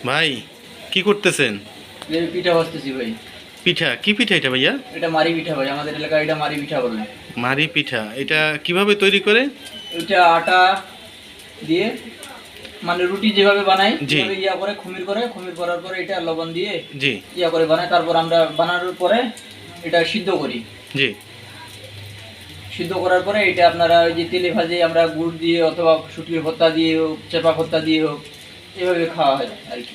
ভাই কি করতেছেন? পিঠা ভাজতেছি ভাই। পিঠা কি পিঠা এটা ভাইয়া? এটা মারি পিঠা ভাই, আমাদের এলাকায় এটা মারি পিঠা বলে। মারি পিঠা এটা কিভাবে তৈরি করে? এটা আটা দিয়ে, মানে রুটি যেভাবে বানাই জি। যেভাবে করে খুমির করার পরে এটা লবণ দিয়ে জি করে বানাই। তারপর আমরা বানানোর পরে এটা সিদ্ধ করি। জি। সিদ্ধ করার পরে এটা আপনারা ওই যে তেলে ভাজে, আমরা গুড় দিয়ে অথবা শুটকির ভর্তা দিয়ে হোক, চেপা ভর্তা দিয়ে হোক, এভাবে খাওয়া হয় আর কি।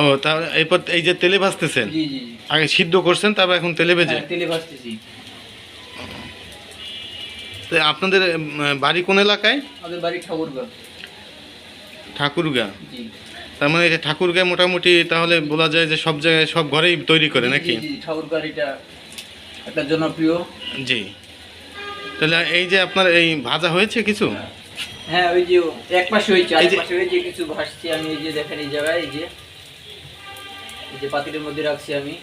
ও তাহলে এরপর এই যে তেলে ভাজতেছেন, জি জি জি। আগে সিদ্ধ করছেন তারপর এখন তেলে ভেজে? হ্যাঁ, তেলে ভাজতেছি। তো আপনাদের বাড়ি কোন এলাকায়? আমাদের বাড়ি ঠাকুরগাঁও। ঠাকুরগাঁ। জি তার মানে এটা ঠাকুরগাঁ মোটামুটি তাহলে বলা যায় যে সব জায়গায় সব ঘরেই তৈরি করে নাকি? জি জি, ঠাকুরগাঁও এটা একটা জনপ্রিয়। জি। তাহলে এই যে আপনার এই ভাজা হয়েছে কিছু? হ্যাঁ, ওই যে এক পাশে হয়েছে, এই আরেক যে- পাশে হয়েছে কিছু ভাসছি আমি। এই যে দেখেন এই জায়গায়, এই যে পাতিলের মধ্যে রাখছি আমি।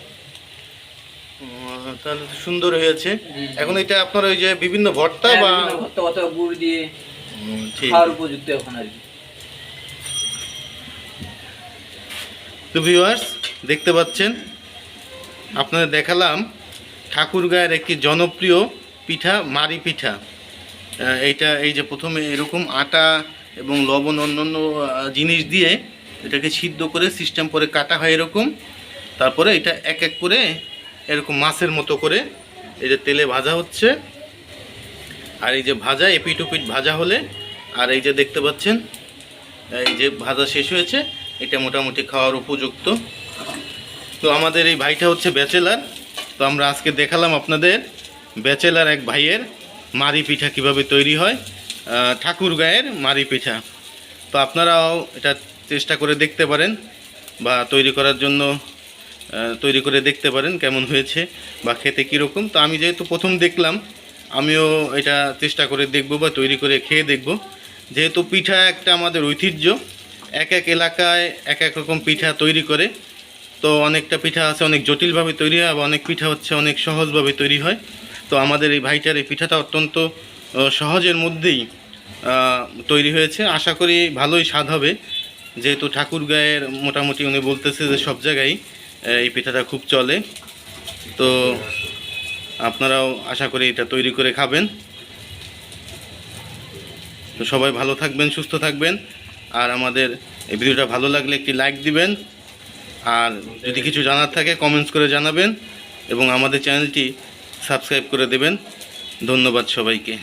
তাহলে তো সুন্দর হয়েছে। জি, জি। এখন এটা আপনার ওই যে বিভিন্ন ভর্তা হ্যাঁ, বা বিভিন্ন ভর্তা অথবা গুড় দিয়ে ঠিক। খাওয়ার উপযুক্ত এখন আর কি। তো ভিউয়ার্স দেখতে পাচ্ছেন, আপনাদের দেখালাম ঠাকুরগাঁয়ের একটি জনপ্রিয় পিঠা মারি পিঠা। এইটা এই যে প্রথমে এরকম আটা এবং লবণ অন্যান্য জিনিস দিয়ে এটাকে সিদ্ধ করে সিস্টেম করে কাটা হয় এরকম। তারপরে এটা এক এক করে এরকম মাছের মতো করে এই যে তেলে ভাজা হচ্ছে। আর এই যে ভাজা এপিট ওপিট ভাজা হলে, আর এই যে দেখতে পাচ্ছেন এই যে ভাজা শেষ হয়েছে, এটা মোটামুটি খাওয়ার উপযুক্ত। তো আমাদের এই ভাইটা হচ্ছে ব্যাচেলার। তো আমরা আজকে দেখালাম আপনাদের ব্যাচেলার এক ভাইয়ের মারি পিঠা কিভাবে তৈরি হয়, ঠাকুরগাঁয়ের মারি পিঠা। তো আপনারাও এটা চেষ্টা করে দেখতে পারেন বা তৈরি করার জন্য তৈরি করে দেখতে পারেন কেমন হয়েছে বা খেতে কীরকম। তো আমি যেহেতু প্রথম দেখলাম, আমিও এটা চেষ্টা করে দেখব বা তৈরি করে খেয়ে দেখব। যেহেতু পিঠা একটা আমাদের ঐতিহ্য, এক এক এলাকায় এক এক রকম পিঠা তৈরি করে। তো অনেকটা পিঠা আছে অনেক জটিলভাবে তৈরি হয়, আবার অনেক পিঠা হচ্ছে অনেক সহজভাবে তৈরি হয়। তো আমাদের এই ভাইটার এই পিঠাটা অত্যন্ত সহজের মধ্যেই তৈরি হয়েছে। আশা করি ভালোই স্বাদ হবে, যেহেতু ঠাকুরগাঁয়ের মোটামুটি উনি বলতেছে যে সব জায়গায় এই পিঠাটা খুব চলে। তো আপনারাও আশা করি এটা তৈরি করে খাবেন। তো সবাই ভালো থাকবেন, সুস্থ থাকবেন। আর আমাদের এই ভিডিওটা ভালো লাগলে একটি লাইক দিবেন, আর যদি কিছু জানার থাকে কমেন্টস করে জানাবেন, এবং আমাদের চ্যানেলটি সাবস্ক্রাইব করে দেবেন। ধন্যবাদ সবাইকে।